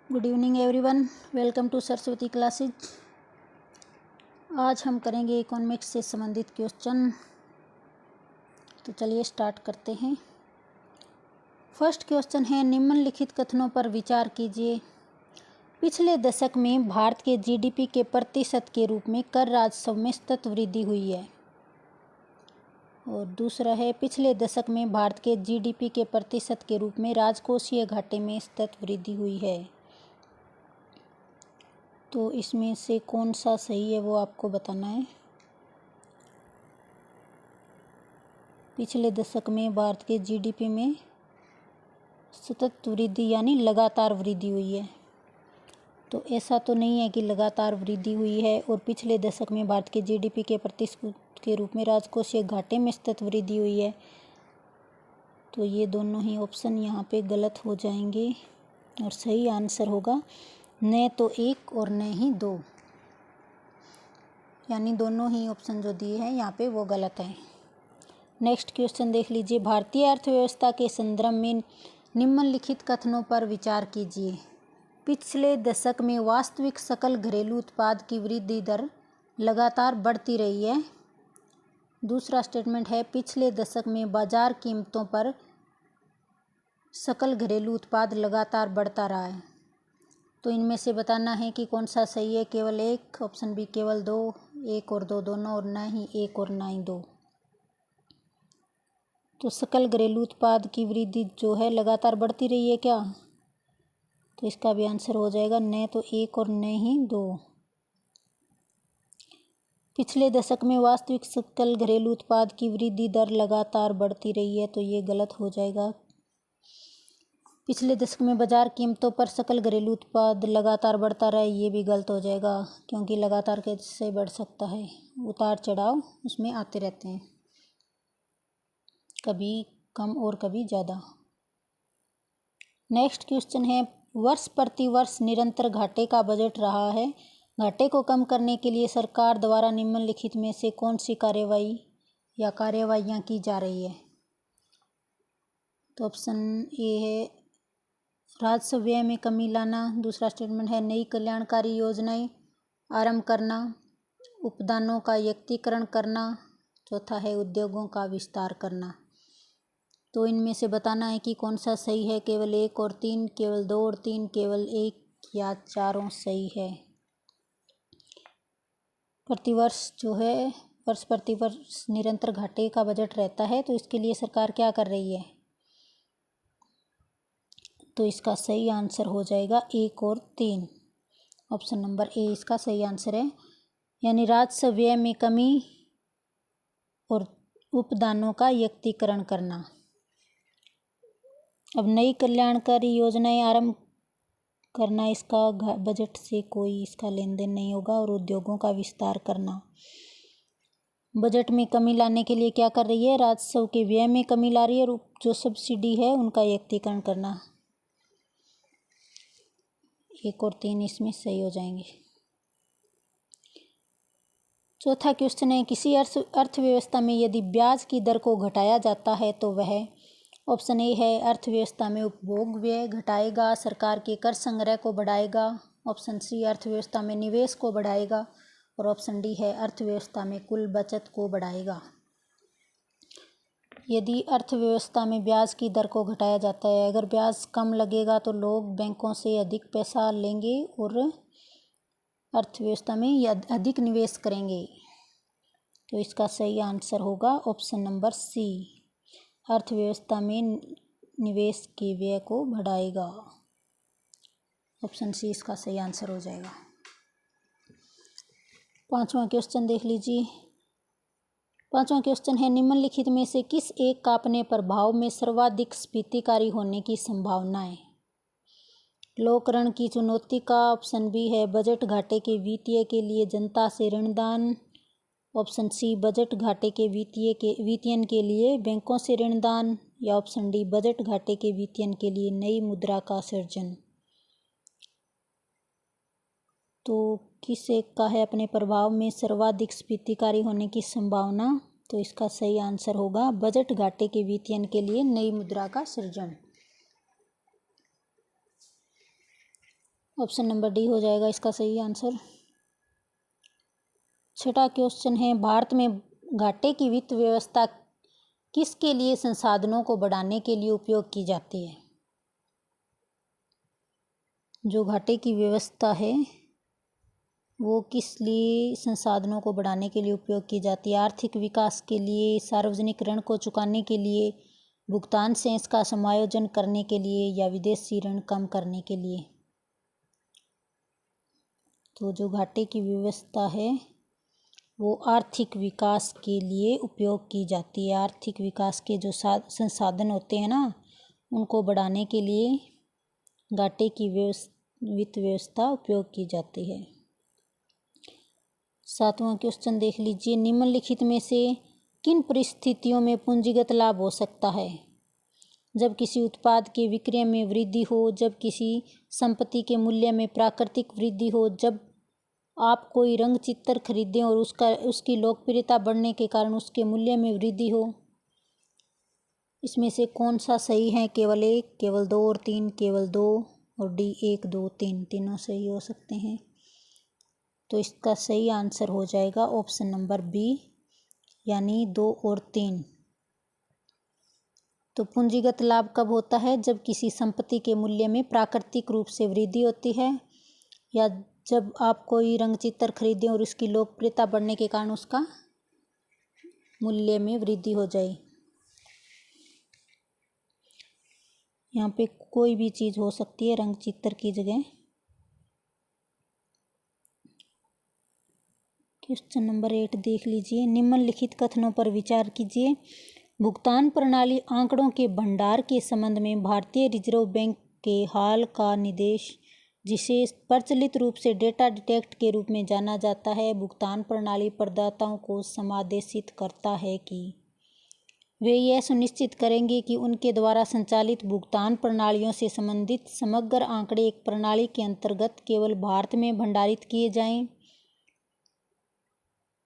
Good evening everyone, welcome to Saraswati classes. आज हम करेंगे इकोनॉमिक्स से संबंधित क्वेश्चन। तो चलिए स्टार्ट करते हैं। फर्स्ट क्वेश्चन है, निम्नलिखित कथनों पर विचार कीजिए। पिछले दशक में भारत के जीडीपी के प्रतिशत के रूप में कर राजस्व में सतत वृद्धि हुई है। और दूसरा है, पिछले दशक में भारत के जीडीपी के प्रतिशत के रूप में राजकोषीय घाटे में सतत वृद्धि हुई है। तो इसमें से कौन सा सही है वो आपको बताना है। पिछले दशक में भारत के जीडीपी में सतत वृद्धि यानी लगातार वृद्धि हुई है। तो ऐसा तो नहीं है कि लगातार वृद्धि हुई है और पिछले दशक में भारत के जीडीपी के प्रतिशत के रूप में राजकोषीय घाटे में सतत वृद्धि हुई है। तो ये दोनों ही ऑप्शन यहाँ पे गलत हो जाएंगे और सही आंसर होगा न तो एक और न ही दो, यानी दोनों ही ऑप्शन जो दिए हैं यहाँ पे वो गलत है। नेक्स्ट क्वेश्चन देख लीजिए। भारतीय अर्थव्यवस्था के संदर्भ में निम्नलिखित कथनों पर विचार कीजिए। पिछले दशक में वास्तविक सकल घरेलू उत्पाद की वृद्धि दर लगातार बढ़ती रही है। दूसरा स्टेटमेंट है, पिछले दशक में बाजार कीमतों पर सकल घरेलू उत्पाद लगातार बढ़ता रहा है। तो इनमें से बताना है कि कौन सा सही है। केवल एक, ऑप्शन बी केवल दो, एक और दो दोनों, और ना ही एक और ना ही दो। तो सकल घरेलू उत्पाद की वृद्धि जो है लगातार बढ़ती रही है क्या? तो इसका भी आंसर हो जाएगा न तो एक और न ही दो। पिछले दशक में वास्तविक सकल घरेलू उत्पाद की वृद्धि दर लगातार बढ़ती रही है, तो ये गलत हो जाएगा। पिछले दशक में बाजार कीमतों पर सकल घरेलू उत्पाद लगातार बढ़ता रहा, ये भी गलत हो जाएगा, क्योंकि लगातार कैसे बढ़ सकता है। उतार चढ़ाव उसमें आते रहते हैं, कभी कम और कभी ज़्यादा। नेक्स्ट क्वेश्चन है, वर्ष प्रति वर्ष निरंतर घाटे का बजट रहा है। घाटे को कम करने के लिए सरकार द्वारा निम्नलिखित में से कौन सी कार्यवाही या कार्यवाहियाँ की जा रही है? तो ऑप्शन ए है राजस्व व्यय में कमी लाना। दूसरा स्टेटमेंट है नई कल्याणकारी योजनाएं आरंभ करना, उपदानों का एकत्रीकरण करना। चौथा है उद्योगों का विस्तार करना। तो इनमें से बताना है कि कौन सा सही है। केवल एक और तीन, केवल दो और तीन, केवल एक या चारों सही है। प्रतिवर्ष जो है वर्ष प्रति वर्ष निरंतर घाटे का बजट रहता है, तो इसके लिए सरकार क्या कर रही है? तो इसका सही आंसर हो जाएगा एक और तीन। ऑप्शन नंबर ए इसका सही आंसर है, यानी राजस्व व्यय में कमी और उपदानों का एकत्रीकरण करना। अब नई कल्याणकारी योजनाएं आरंभ करना, इसका बजट से कोई इसका लेन देन नहीं होगा। और उद्योगों का विस्तार करना, बजट में कमी लाने के लिए क्या कर रही है? राजस्व के व्यय में कमी ला रही है और जो सब्सिडी है उनका एकत्रीकरण करना। एक और तीन इसमें सही हो जाएंगे। चौथा क्वेश्चन है, किसी अर्थव्यवस्था में यदि ब्याज की दर को घटाया जाता है तो वह, ऑप्शन ए है अर्थव्यवस्था में उपभोग व्यय घटाएगा, सरकार के कर संग्रह को बढ़ाएगा। ऑप्शन सी अर्थव्यवस्था में निवेश को बढ़ाएगा। और ऑप्शन डी है अर्थव्यवस्था में कुल बचत को बढ़ाएगा। यदि अर्थव्यवस्था में ब्याज की दर को घटाया जाता है, अगर ब्याज कम लगेगा तो लोग बैंकों से अधिक पैसा लेंगे और अर्थव्यवस्था में अधिक निवेश करेंगे। तो इसका सही आंसर होगा ऑप्शन नंबर सी, अर्थव्यवस्था में निवेश के व्यय को बढ़ाएगा। ऑप्शन सी इसका सही आंसर हो जाएगा। पांचवा क्वेश्चन देख लीजिए। पांचवा क्वेश्चन है, निम्नलिखित में से किस एक का अपने प्रभाव में सर्वाधिक स्फीतिकारी होने की संभावना है? लोकरण की चुनौती का, ऑप्शन बी है बजट घाटे के वित्तीय के लिए जनता से ऋणदान। ऑप्शन सी बजट घाटे के वित्तीयन के लिए बैंकों से ऋणदान। या ऑप्शन डी बजट घाटे के वित्तीयन के लिए नई मुद्रा का सृजन। तो किस एक का है अपने प्रभाव में सर्वाधिक स्फीतिकारी होने की संभावना? तो इसका सही आंसर होगा बजट घाटे के वित्तीयन के लिए नई मुद्रा का सृजन। ऑप्शन नंबर डी हो जाएगा इसका सही आंसर। छठा क्वेश्चन है, भारत में घाटे की वित्त व्यवस्था किसके लिए संसाधनों को बढ़ाने के लिए उपयोग की जाती है? जो घाटे की व्यवस्था है वो किस लिए संसाधनों को बढ़ाने के लिए उपयोग की जाती है? आर्थिक विकास के लिए, सार्वजनिक ऋण को चुकाने के लिए, भुगतान शेष का समायोजन करने के लिए या विदेशी ऋण कम करने के लिए? तो जो घाटे की व्यवस्था है वो आर्थिक विकास के लिए उपयोग की जाती है। आर्थिक विकास के जो संसाधन होते हैं ना उनको बढ़ाने के लिए घाटे की वित्त व्यवस्था उपयोग की जाती है। सातवां क्वेश्चन देख लीजिए, निम्नलिखित में से किन परिस्थितियों में पूंजीगत लाभ हो सकता है? जब किसी उत्पाद के विक्रय में वृद्धि हो, जब किसी संपत्ति के मूल्य में प्राकृतिक वृद्धि हो, जब आप कोई रंग चित्र खरीदें और उसकी लोकप्रियता बढ़ने के कारण उसके मूल्य में वृद्धि हो। इसमें से कौन सा सही है? केवल एक, केवल दो और तीन, केवल दो और डी 1, 2, 3 तीनों सही हो सकते हैं। तो इसका सही आंसर हो जाएगा ऑप्शन नंबर बी यानी 2 और 3। तो पूंजीगत लाभ कब होता है? जब किसी संपत्ति के मूल्य में प्राकृतिक रूप से वृद्धि होती है या जब आप कोई रंग चित्र खरीदें और उसकी लोकप्रियता बढ़ने के कारण उसका मूल्य में वृद्धि हो जाए। यहाँ पे कोई भी चीज़ हो सकती है रंग चित्र की जगह। क्वेश्चन नंबर 8 देख लीजिए, निम्नलिखित कथनों पर विचार कीजिए। भुगतान प्रणाली आंकड़ों के भंडार के संबंध में भारतीय रिजर्व बैंक के हाल का निर्देश, जिसे प्रचलित रूप से डेटा डिटेक्ट के रूप में जाना जाता है, भुगतान प्रणाली प्रदाताओं को समादेशित करता है कि वे यह सुनिश्चित करेंगे कि उनके द्वारा संचालित भुगतान प्रणालियों से संबंधित समग्र आंकड़े एक प्रणाली के अंतर्गत केवल भारत में भंडारित किए जाएं।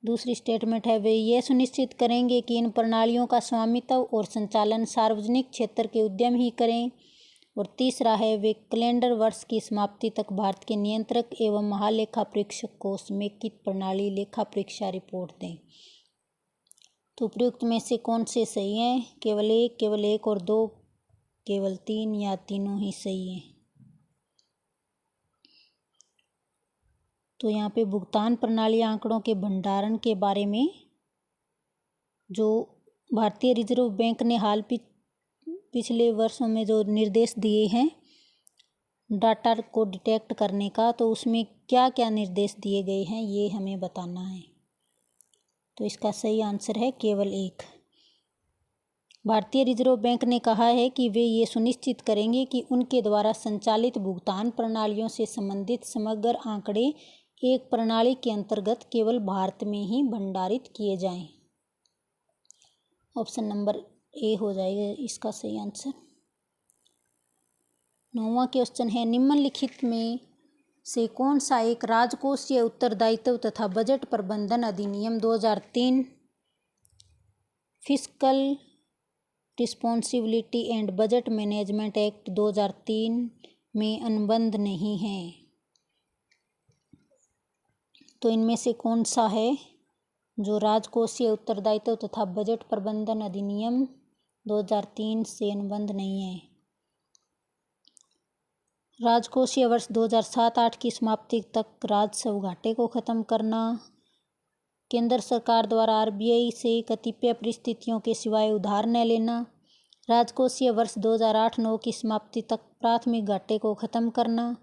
दूसरी स्टेटमेंट है, वे यह सुनिश्चित करेंगे कि इन प्रणालियों का स्वामित्व और संचालन सार्वजनिक क्षेत्र के उद्यम ही करें। और तीसरा है, वे कैलेंडर वर्ष की समाप्ति तक भारत के नियंत्रक एवं महालेखा परीक्षक को समेकित प्रणाली लेखा परीक्षा रिपोर्ट दें। तो उपयुक्त में से कौन से सही हैं? केवल एक और दो, केवल तीन या तीनों ही सही हैं? तो यहाँ पे भुगतान प्रणाली आंकड़ों के भंडारण के बारे में जो भारतीय रिजर्व बैंक ने हाल पिछले वर्षों में जो निर्देश दिए हैं डाटा को डिटेक्ट करने का, तो उसमें क्या क्या निर्देश दिए गए हैं ये हमें बताना है। तो इसका सही आंसर है केवल एक। भारतीय रिजर्व बैंक ने कहा है कि वे ये सुनिश्चित करेंगे कि उनके द्वारा संचालित भुगतान प्रणालियों से संबंधित समग्र आंकड़े एक प्रणाली के अंतर्गत केवल भारत में ही भंडारित किए जाएं। ऑप्शन नंबर ए हो जाएगा इसका सही आंसर। 9वां क्वेश्चन है, निम्नलिखित में से कौन सा एक राजकोषीय उत्तरदायित्व तथा बजट प्रबंधन अधिनियम 2003 fiscal responsibility and budget management act 2003 में अनुबंध नहीं है? तो इनमें से कौन सा है जो राजकोषीय उत्तरदायित्व तथा बजट प्रबंधन अधिनियम 2003 से अनुबंध नहीं है? राजकोषीय वर्ष 2007-08 की समाप्ति तक राजस्व घाटे को खत्म करना, केंद्र सरकार द्वारा आरबीआई से कतिपय परिस्थितियों के सिवाय उधार न लेना, राजकोषीय वर्ष 2008-09 की समाप्ति तक प्राथमिक घाटे को खत्म करना,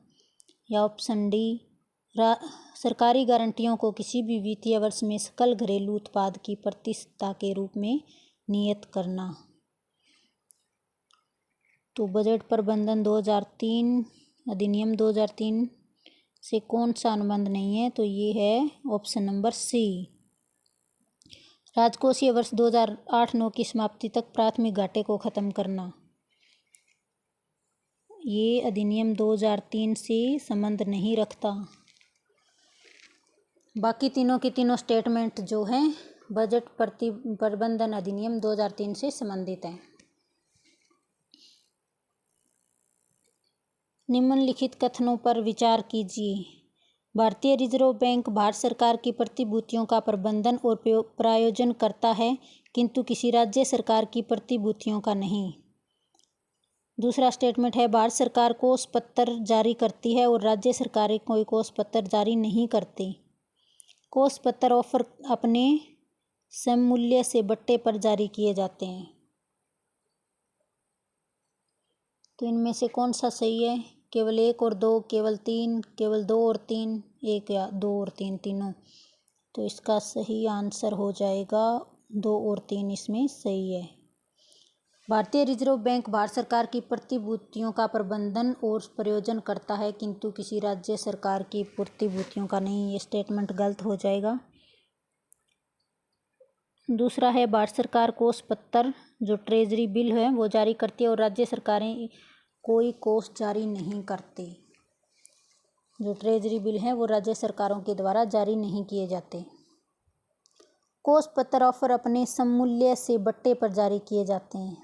या ऑप्शन डी सरकारी गारंटियों को किसी भी वित्तीय वर्ष में सकल घरेलू उत्पाद की प्रतिशतता के रूप में नियत करना। तो बजट प्रबंधन 2003 अधिनियम 2003 से कौन सा अनुबंध नहीं है? तो ये है ऑप्शन नंबर सी, राजकोषीय वर्ष 2008-09 की समाप्ति तक प्राथमिक घाटे को खत्म करना। ये अधिनियम 2003 से संबंध नहीं रखता। बाकी तीनों की तीनों स्टेटमेंट जो हैं बजट प्रबंधन अधिनियम 2003 से संबंधित हैं। निम्नलिखित कथनों पर विचार कीजिए। भारतीय रिजर्व बैंक भारत सरकार की प्रतिभूतियों का प्रबंधन और प्रायोजन करता है, किंतु किसी राज्य सरकार की प्रतिभूतियों का नहीं। दूसरा स्टेटमेंट है, भारत सरकार कोष पत्र जारी करती है और राज्य सरकारें कोई कोष पत्र जारी नहीं करती। कोष पत्र ऑफर अपने सममूल्य से बट्टे पर जारी किए जाते हैं। तो इनमें से कौन सा सही है? केवल 1 और 2, केवल 3, केवल 2 और 3, 1 या 2 और 3 तीनों। तो इसका सही आंसर हो जाएगा 2 और 3 इसमें सही है। भारतीय रिजर्व बैंक भारत सरकार की प्रतिभूतियों का प्रबंधन और प्रायोजन करता है, किंतु किसी राज्य सरकार की प्रतिभूतियों का नहीं। ये स्टेटमेंट गलत हो जाएगा। दूसरा है, भारत सरकार कोष पत्र जो ट्रेजरी बिल है वो जारी करती है और राज्य सरकारें कोई कोष जारी नहीं करती। जो ट्रेजरी बिल है वो राज्य सरकारों के द्वारा जारी नहीं किए जाते। कोष पत्र ऑफर अपने सममूल्य से बट्टे पर जारी किए जाते हैं।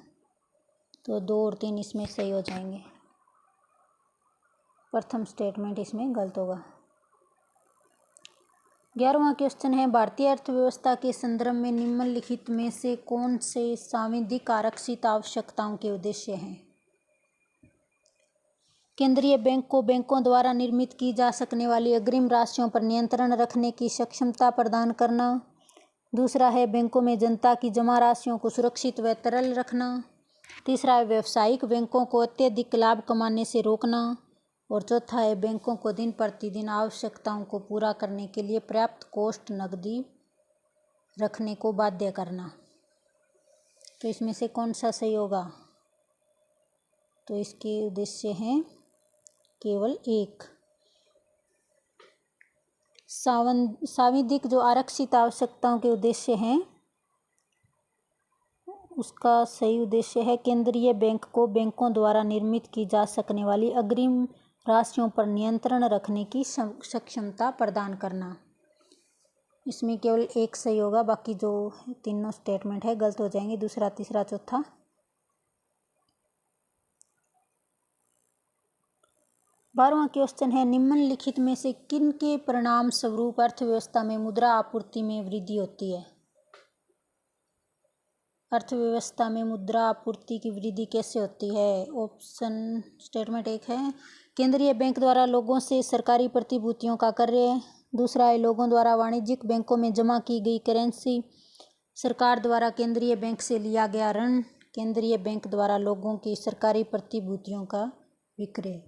तो 2 और 3 इसमें सही हो जाएंगे। प्रथम स्टेटमेंट इसमें गलत होगा। 11वां क्वेश्चन है, भारतीय अर्थव्यवस्था के संदर्भ में निम्नलिखित में से कौन से सांविधिक आरक्षित आवश्यकताओं के उद्देश्य हैं? केंद्रीय बैंक को बैंकों द्वारा निर्मित की जा सकने वाली अग्रिम राशियों पर नियंत्रण रखने की सक्षमता प्रदान करना। दूसरा है, बैंकों में जनता की जमा राशियों को सुरक्षित व तरल रखना। तीसरा है, व्यावसायिक बैंकों को अत्यधिक लाभ कमाने से रोकना। और चौथा है, बैंकों को दिन प्रतिदिन आवश्यकताओं को पूरा करने के लिए पर्याप्त कोष्ठ नकदी रखने को बाध्य करना। तो इसमें से कौन सा सही होगा? तो इसके उद्देश्य हैं केवल 1। सांविधिक जो आरक्षित आवश्यकताओं के उद्देश्य हैं उसका सही उद्देश्य है केंद्रीय बैंक को बैंकों द्वारा निर्मित की जा सकने वाली अग्रिम राशियों पर नियंत्रण रखने की सक्षमता प्रदान करना। इसमें केवल 1 सही होगा, बाकी जो तीनों स्टेटमेंट है गलत हो जाएंगे, दूसरा, तीसरा, चौथा। 12वां क्वेश्चन है, निम्नलिखित में से किन के परिणाम स्वरूप अर्थव्यवस्था में मुद्रा आपूर्ति में वृद्धि होती है? अर्थव्यवस्था में मुद्रा आपूर्ति की वृद्धि कैसे होती है? ऑप्शन स्टेटमेंट 1 है, केंद्रीय बैंक द्वारा लोगों से सरकारी प्रतिभूतियों का क्रय। दूसरा है, लोगों द्वारा वाणिज्यिक बैंकों में जमा की गई करेंसी। सरकार द्वारा केंद्रीय बैंक से लिया गया ऋण। केंद्रीय बैंक द्वारा लोगों की सरकारी प्रतिभूतियों का विक्रय।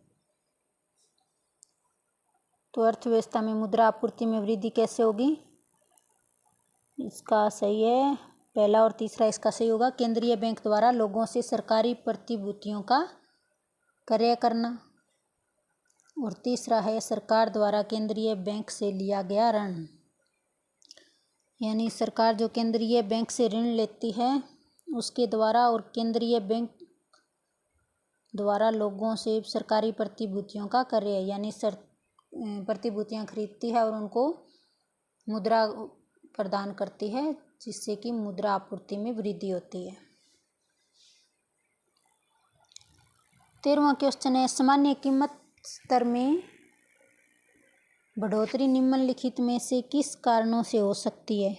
तो अर्थव्यवस्था में मुद्रा आपूर्ति में वृद्धि कैसे होगी? इसका सही है, पहला और तीसरा इसका सही होगा। केंद्रीय बैंक द्वारा लोगों से सरकारी प्रतिभूतियों का क्रय करना। और तीसरा है, सरकार द्वारा केंद्रीय बैंक से लिया गया ऋण। यानी सरकार जो केंद्रीय बैंक से ऋण लेती है उसके द्वारा और केंद्रीय बैंक द्वारा लोगों से सरकारी प्रतिभूतियों का क्रय, यानी प्रतिभूतियां खरीदती है और उनको मुद्रा प्रदान करती है, जिससे कि मुद्रा आपूर्ति में वृद्धि होती है। 13वां क्वेश्चन है, सामान्य कीमत स्तर में बढ़ोतरी निम्नलिखित में से किस कारणों से हो सकती है?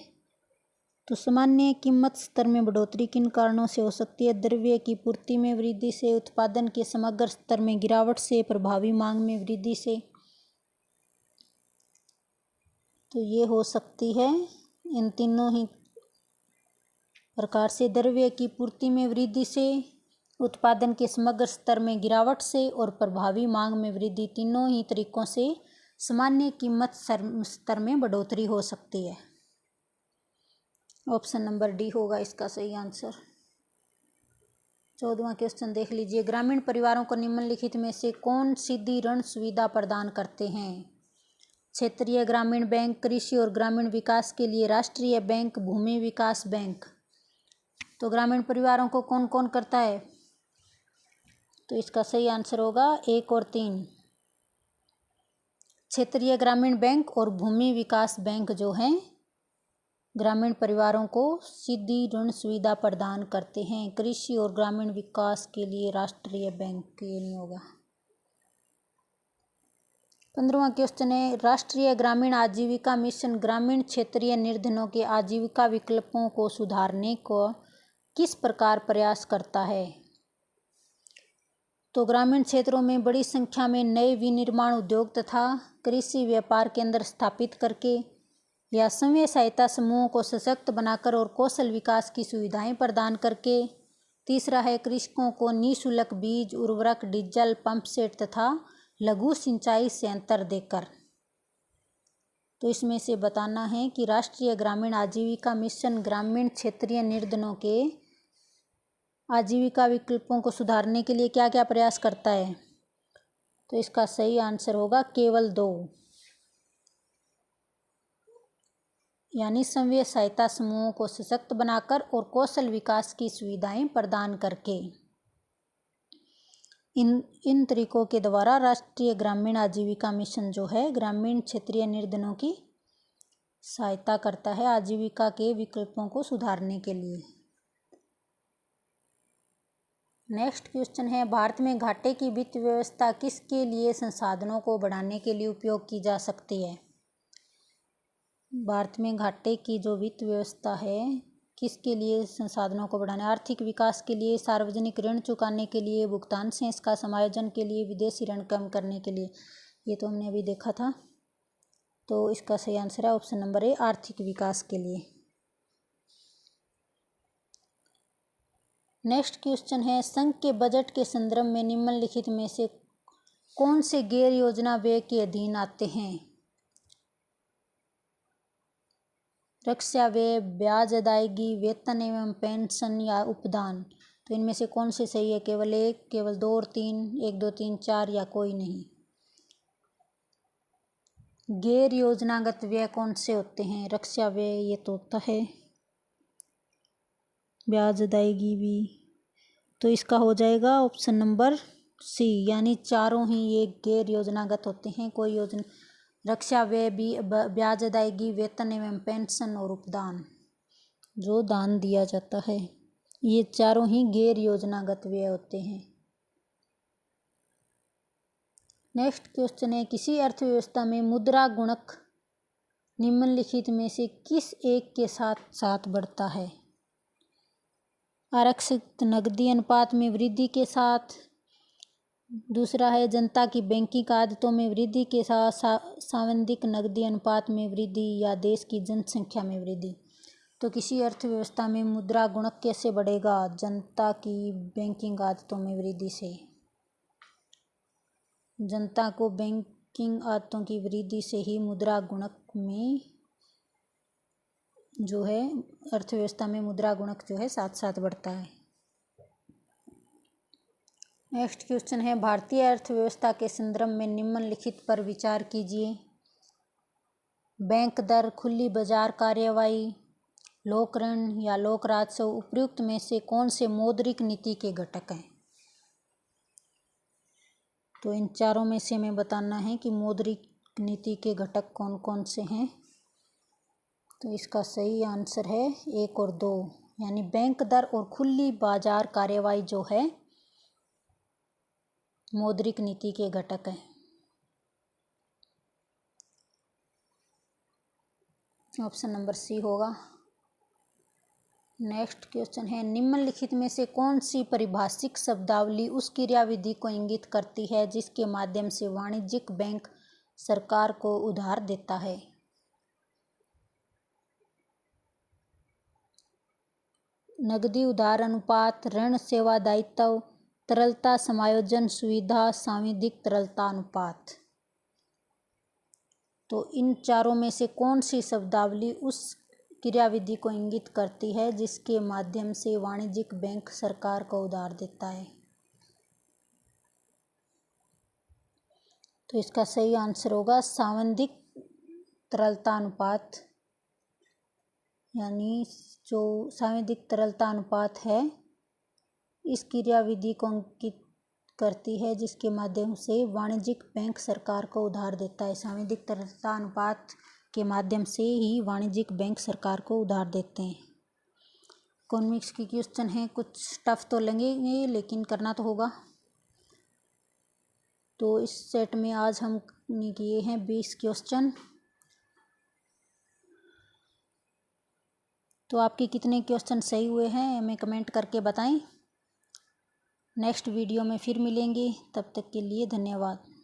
तो सामान्य कीमत स्तर में बढ़ोतरी किन कारणों से हो सकती है? द्रव्य की पूर्ति में वृद्धि से, उत्पादन के समग्र स्तर में गिरावट से, प्रभावी मांग में वृद्धि से। तो ये हो सकती है इन तीनों ही प्रकार से, द्रव्य की पूर्ति में वृद्धि से, उत्पादन के समग्र स्तर में गिरावट से और प्रभावी मांग में वृद्धि। तीनों ही तरीकों से सामान्य कीमत स्तर में बढ़ोतरी हो सकती है। ऑप्शन नंबर डी होगा इसका सही आंसर। 14वां क्वेश्चन देख लीजिए, ग्रामीण परिवारों को निम्नलिखित में से कौन सीधी ऋण सुविधा प्रदान करते हैं? क्षेत्रीय ग्रामीण बैंक, कृषि और ग्रामीण विकास के लिए राष्ट्रीय बैंक, भूमि विकास बैंक। तो ग्रामीण परिवारों को कौन कौन करता है? तो इसका सही आंसर होगा 1 और 3। क्षेत्रीय ग्रामीण बैंक और भूमि विकास बैंक जो हैं ग्रामीण परिवारों को सीधी ऋण सुविधा प्रदान करते हैं। कृषि और ग्रामीण विकास के लिए राष्ट्रीय बैंक, ये नहीं होगा। 15वां क्वेश्चन है, राष्ट्रीय ग्रामीण आजीविका मिशन ग्रामीण क्षेत्रीय निर्धनों के आजीविका विकल्पों को सुधारने को किस प्रकार प्रयास करता है? तो ग्रामीण क्षेत्रों में बड़ी संख्या में नए विनिर्माण उद्योग तथा कृषि व्यापार केंद्र स्थापित करके या स्वयं सहायता समूहों को सशक्त बनाकर और कौशल विकास की सुविधाएं प्रदान करके। तीसरा है, कृषकों को निःशुल्क बीज, उर्वरक, डीजल, पंप सेट तथा लघु सिंचाई संयंत्र देकर। तो इसमें से बताना है कि राष्ट्रीय ग्रामीण आजीविका मिशन ग्रामीण क्षेत्रीय निर्धनों के आजीविका विकल्पों को सुधारने के लिए क्या क्या प्रयास करता है। तो इसका सही आंसर होगा केवल 2, यानी स्वयं सहायता समूहों को सशक्त बनाकर और कौशल विकास की सुविधाएं प्रदान करके। इन तरीकों के द्वारा राष्ट्रीय ग्रामीण आजीविका मिशन जो है ग्रामीण क्षेत्रीय निर्धनों की सहायता करता है आजीविका के विकल्पों को सुधारने के लिए। नेक्स्ट क्वेश्चन है, भारत में घाटे की वित्त व्यवस्था किसके लिए संसाधनों को बढ़ाने के लिए उपयोग की जा सकती है? भारत में घाटे की जो वित्त व्यवस्था है किसके लिए संसाधनों को बढ़ाने, आर्थिक विकास के लिए, सार्वजनिक ऋण चुकाने के लिए, भुगतान शेष का समायोजन के लिए, विदेशी ऋण कम करने के लिए। ये तो हमने अभी देखा था। तो इसका सही आंसर है ऑप्शन नंबर ए, आर्थिक विकास के लिए। नेक्स्ट क्वेश्चन है, संघ के बजट के संदर्भ में निम्नलिखित में से कौन से गैर योजना व्यय के अधीन आते हैं? रक्षा व्यय, ब्याज अदायगी, वेतन एवं पेंशन या उपदान। तो इनमें से कौन से सही है? केवल 1, केवल 2 और 3, 1, 2, 3, 4 या कोई नहीं। गैर योजनागत व्यय कौन से होते हैं? रक्षा व्यय ये तो होता है, ब्याज अदायगी भी। तो इसका हो जाएगा ऑप्शन नंबर सी, यानी चारों ही ये गैर योजनागत होते हैं। कोई योजना, रक्षा व्यय भी, ब्याज अदायगी, वेतन एवं पेंशन और उपदान जो दान दिया जाता है, ये चारों ही गैर योजनागत व्यय होते हैं। नेक्स्ट क्वेश्चन है, किसी अर्थव्यवस्था में मुद्रा गुणक निम्नलिखित में से किस एक के साथ साथ बढ़ता है? आरक्षित नकदी अनुपात में वृद्धि के साथ, दूसरा है जनता की बैंकिंग आदतों में वृद्धि के साथ, सांविधिक नकदी अनुपात में वृद्धि, या देश की जनसंख्या में वृद्धि। तो किसी अर्थव्यवस्था में मुद्रा गुणक कैसे बढ़ेगा? जनता की बैंकिंग आदतों में वृद्धि से। जनता को बैंकिंग आदतों की वृद्धि से ही मुद्रा गुणक में जो है अर्थव्यवस्था में मुद्रा गुणक जो है साथ साथ बढ़ता है। नेक्स्ट क्वेश्चन है, भारतीय अर्थव्यवस्था के संदर्भ में निम्नलिखित पर विचार कीजिए। बैंक दर, खुली बाजार कार्यवाही, लोक ऋण या लोक राजस्व, उपयुक्त में से कौन से मौद्रिक नीति के घटक हैं? तो इन चारों में से हमें बताना है कि मौद्रिक नीति के घटक कौन कौन से हैं। तो इसका सही आंसर है 1 और 2, यानी बैंक दर और खुली बाजार कार्यवाही जो है मौद्रिक नीति के घटक हैं। ऑप्शन नंबर सी होगा। नेक्स्ट क्वेश्चन है, निम्नलिखित में से कौन सी परिभाषिक शब्दावली उस क्रियाविधि को इंगित करती है जिसके माध्यम से वाणिज्यिक बैंक सरकार को उधार देता है? नकदी उधार अनुपात, ऋण सेवा दायित्व, तरलता समायोजन सुविधा, सांविधिक तरलता अनुपात। तो इन चारों में से कौन सी शब्दावली उस क्रियाविधि को इंगित करती है जिसके माध्यम से वाणिज्यिक बैंक सरकार को उधार देता है? तो इसका सही आंसर होगा सांविधिक तरलता अनुपात, यानी जो सांविधिक तरलता अनुपात है इस क्रियाविधि को अंकित करती है जिसके माध्यम से वाणिज्यिक बैंक सरकार को उधार देता है। सांविधिक तरलता अनुपात के माध्यम से ही वाणिज्यिक बैंक सरकार को उधार देते हैं। इकोनॉमिक्स की क्वेश्चन है, कुछ टफ तो लगेंगे लेकिन करना तो होगा। तो इस सेट में आज हम ने किए हैं 20 क्वेश्चन। तो आपके कितने क्वेश्चन सही हुए हैं हमें कमेंट करके बताएं। नेक्स्ट वीडियो में फिर मिलेंगे, तब तक के लिए धन्यवाद।